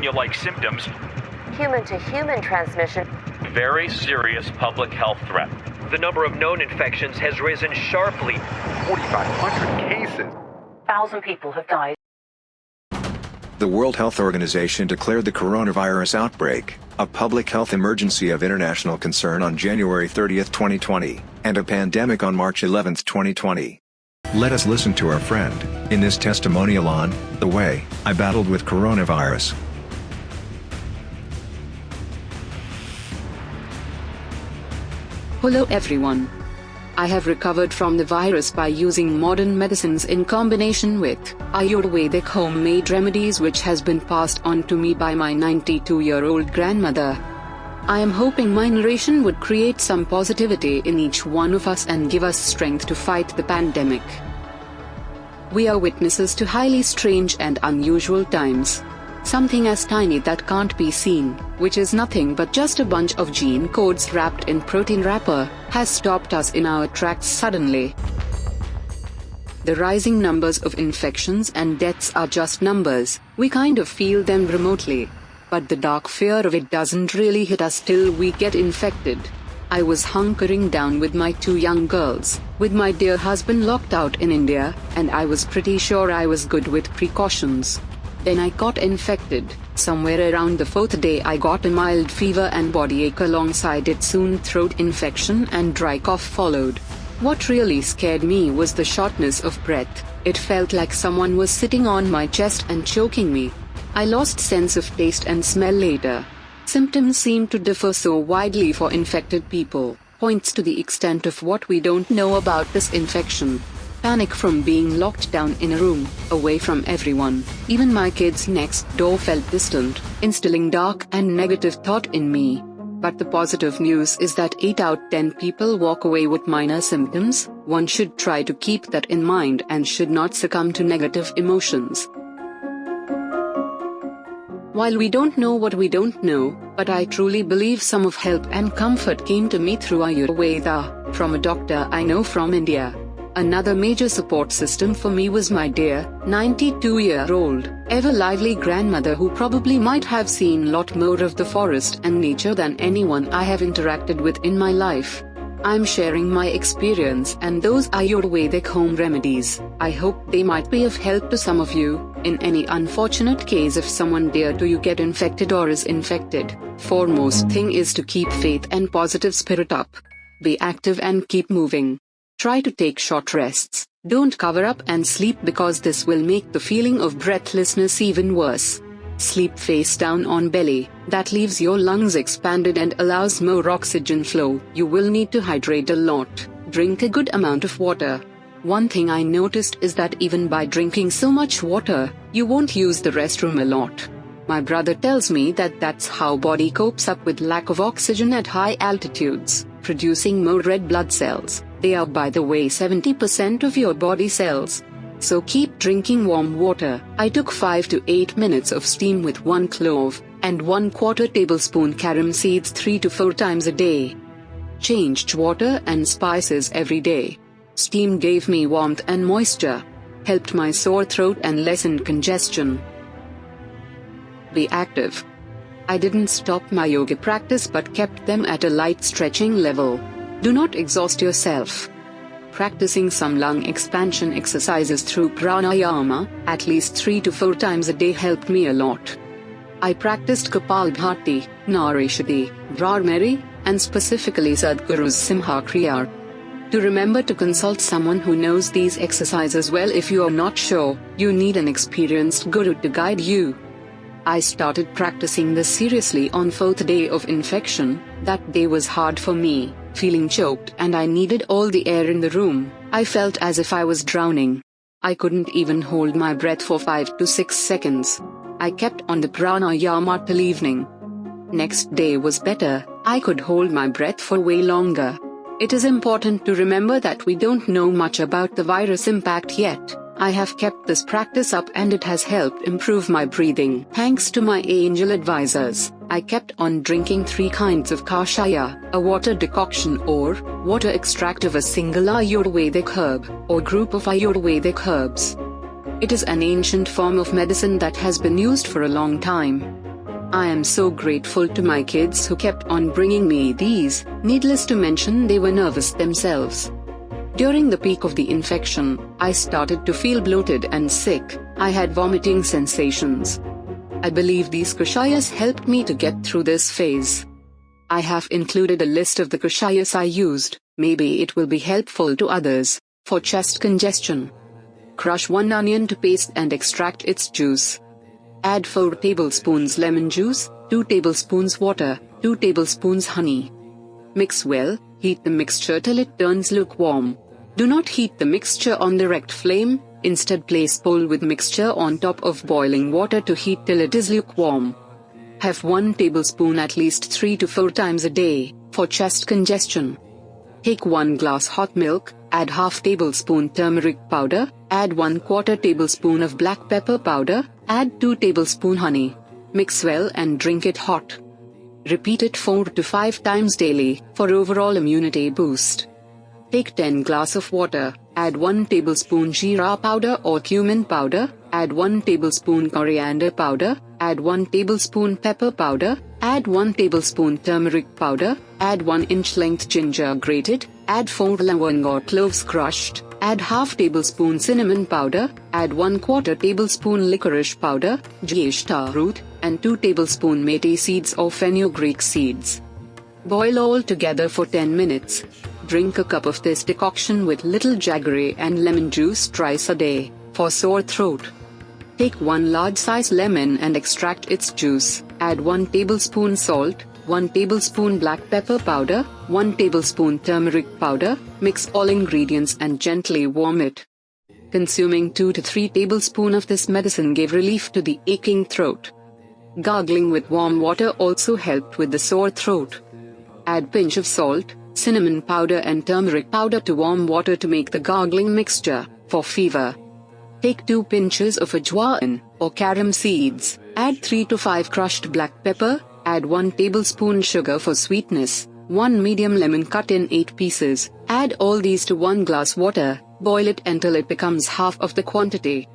pneumonia-like symptoms. Human-to-human transmission. Very serious public health threat. The number of known infections has risen sharply. 4,500 cases. 1,000 people have died. The World Health Organization declared the coronavirus outbreak a public health emergency of international concern on January 30, 2020, and a pandemic on March 11, 2020. Let us listen to our friend, in this testimonial on the way I battled with coronavirus. Hello everyone. I have recovered from the virus by using modern medicines in combination with Ayurvedic homemade remedies, which has been passed on to me by my 92-year-old grandmother. I am hoping my narration would create some positivity in each one of us and give us strength to fight the pandemic. We are witnesses to highly strange and unusual times. Something as tiny that can't be seen, which is nothing but just a bunch of gene codes wrapped in protein wrapper, has stopped us in our tracks suddenly. The rising numbers of infections and deaths are just numbers, we kind of feel them remotely. But the dark fear of it doesn't really hit us till we get infected. I was hunkering down with my 2 young girls, with my dear husband locked out in India, and I was pretty sure I was good with precautions. Then I got infected. Somewhere around the 4th day I got a mild fever and body ache, alongside it soon throat infection and dry cough followed. What really scared me was the shortness of breath. It felt like someone was sitting on my chest and choking me. I lost sense of taste and smell later. Symptoms seem to differ so widely for infected people, points to the extent of what we don't know about this infection. Panic from being locked down in a room, away from everyone, even my kids next door felt distant, instilling dark and negative thought in me. But the positive news is that 8 out of 10 people walk away with minor symptoms. One should try to keep that in mind and should not succumb to negative emotions. While we don't know what we don't know, but I truly believe some of help and comfort came to me through Ayurveda, from a doctor I know from India. Another major support system for me was my dear, 92-year-old, ever lively grandmother, who probably might have seen lot more of the forest and nature than anyone I have interacted with in my life. I'm sharing my experience and those Ayurvedic home remedies. I hope they might be of help to some of you. In any unfortunate case, if someone dear to you get infected or is infected, foremost thing is to keep faith and positive spirit up. Be active and keep moving. Try to take short rests. Don't cover up and sleep, because this will make the feeling of breathlessness even worse. Sleep face down on belly. That leaves your lungs expanded and allows more oxygen flow. You will need to hydrate a lot. Drink a good amount of water. One thing I noticed is that even by drinking so much water, you won't use the restroom a lot. My brother tells me that that's how body copes up with lack of oxygen at high altitudes, producing more red blood cells. They are, by the way, 70% of your body cells. So keep drinking warm water. I took 5 to 8 minutes of steam with 1 clove, and 1/4 tablespoon carom seeds 3 to 4 times a day. Changed water and spices every day. Steam gave me warmth and moisture. Helped my sore throat and lessened congestion. Be active. I didn't stop my yoga practice but kept them at a light stretching level. Do not exhaust yourself. Practicing some lung expansion exercises through pranayama, at least 3 to 4 times a day, helped me a lot. I practiced Kapalbhati, Narishadi, Bhramari, and specifically Sadhguru's Simha Kriya. To remember to consult someone who knows these exercises well. If you are not sure, you need an experienced guru to guide you. I started practicing this seriously on 4th day of infection. That day was hard for me, feeling choked, and I needed all the air in the room. I felt as if I was drowning. I couldn't even hold my breath for 5 to 6 seconds. I kept on the pranayama till evening. Next day was better. I could hold my breath for way longer. It is important to remember that we don't know much about the virus impact yet. I have kept this practice up and it has helped improve my breathing. Thanks to my angel advisors, I kept on drinking 3 kinds of kashaya, a water decoction or water extract of a single Ayurvedic herb, or group of Ayurvedic herbs. It is an ancient form of medicine that has been used for a long time. I am so grateful to my kids who kept on bringing me these. Needless to mention, they were nervous themselves. During the peak of the infection, I started to feel bloated and sick. I had vomiting sensations. I believe these kashayas helped me to get through this phase. I have included a list of the kashayas I used. Maybe it will be helpful to others. For chest congestion, crush 1 onion to paste and extract its juice. Add 4 tablespoons lemon juice, 2 tablespoons water, 2 tablespoons honey. Mix well, heat the mixture till it turns lukewarm. Do not heat the mixture on direct flame, instead place bowl with mixture on top of boiling water to heat till it is lukewarm. Have 1 tablespoon at least 3 to 4 times a day, for chest congestion. Take 1 glass hot milk, add half tablespoon turmeric powder, add 1/4 tablespoon of black pepper powder, add 2 tablespoon honey. Mix well and drink it hot. Repeat it 4 to 5 times daily, for overall immunity boost. Take 10 glass of water, add 1 tablespoon jeera powder or cumin powder, add 1 tablespoon coriander powder, add 1 tablespoon pepper powder, add 1 tablespoon turmeric powder, add 1-inch length ginger grated, add 4 lavang or cloves crushed, add half tablespoon cinnamon powder, add 1/4 tablespoon licorice powder, jeshta root, and 2 tablespoon methi seeds or fenugreek seeds. Boil all together for 10 minutes. Drink a cup of this decoction with little jaggery and lemon juice twice a day, for sore throat. Take 1 large size lemon and extract its juice, add 1 tablespoon salt, 1 tablespoon black pepper powder, 1 tablespoon turmeric powder, mix all ingredients and gently warm it. Consuming 2 to 3 tablespoons of this medicine gave relief to the aching throat. Gargling with warm water also helped with the sore throat. Add pinch of salt, cinnamon powder and turmeric powder to warm water to make the gargling mixture, for fever. Take 2 pinches of ajwain, or carom seeds, add 3 to 5 crushed black pepper, add 1 tablespoon sugar for sweetness, 1 medium lemon cut in 8 pieces, add all these to 1 glass water, boil it until it becomes half of the quantity.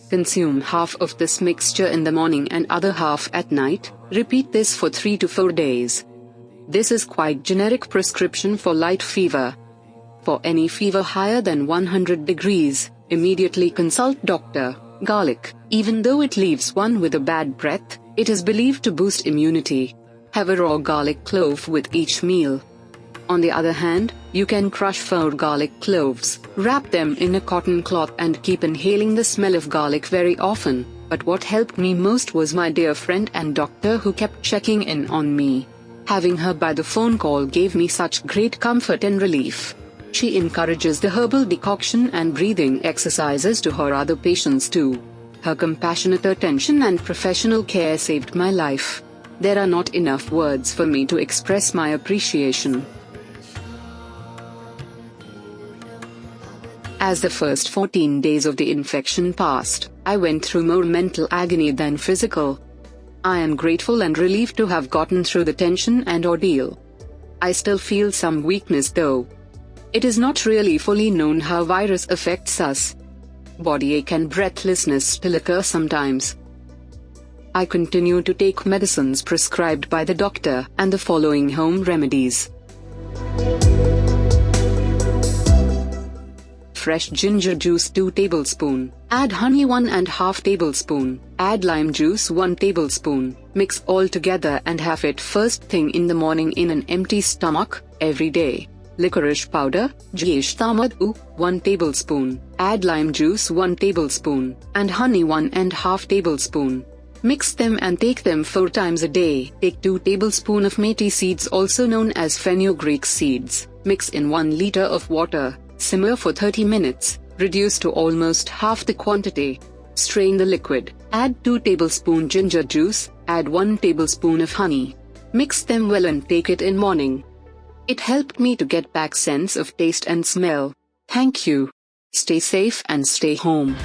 Consume half of this mixture in the morning and other half at night. Repeat this for 3 to 4 days. This is quite generic prescription for light fever. For any fever higher than 100 degrees, immediately consult doctor. Garlic, even though it leaves one with a bad breath, it is believed to boost immunity. Have a raw garlic clove with each meal. On the other hand, you can crush 4 garlic cloves, wrap them in a cotton cloth and keep inhaling the smell of garlic very often. But what helped me most was my dear friend and doctor who kept checking in on me. Having her by the phone call gave me such great comfort and relief. She encourages the herbal decoction and breathing exercises to her other patients too. Her compassionate attention and professional care saved my life. There are not enough words for me to express my appreciation. As the first 14 days of the infection passed, I went through more mental agony than physical. I am grateful and relieved to have gotten through the tension and ordeal. I still feel some weakness though. It is not really fully known how virus affects us. Body ache and breathlessness still occur sometimes. I continue to take medicines prescribed by the doctor and the following home remedies. Fresh ginger juice 2 tablespoon, add honey 1½ tablespoon, add lime juice 1 tablespoon, mix all together and have it first thing in the morning in an empty stomach, every day. Licorice powder, jeshtamadu, 1 tablespoon, add lime juice 1 tablespoon, and honey 1½ tablespoon. Mix them and take them 4 times a day. Take 2 tablespoons of methi seeds, also known as fenugreek seeds. Mix in 1 liter of water. Simmer for 30 minutes. Reduce to almost half the quantity. Strain the liquid. Add 2 tablespoons ginger juice. Add 1 tablespoon of honey. Mix them well and take it in morning. It helped me to get back sense of taste and smell. Thank you. Stay safe and stay home.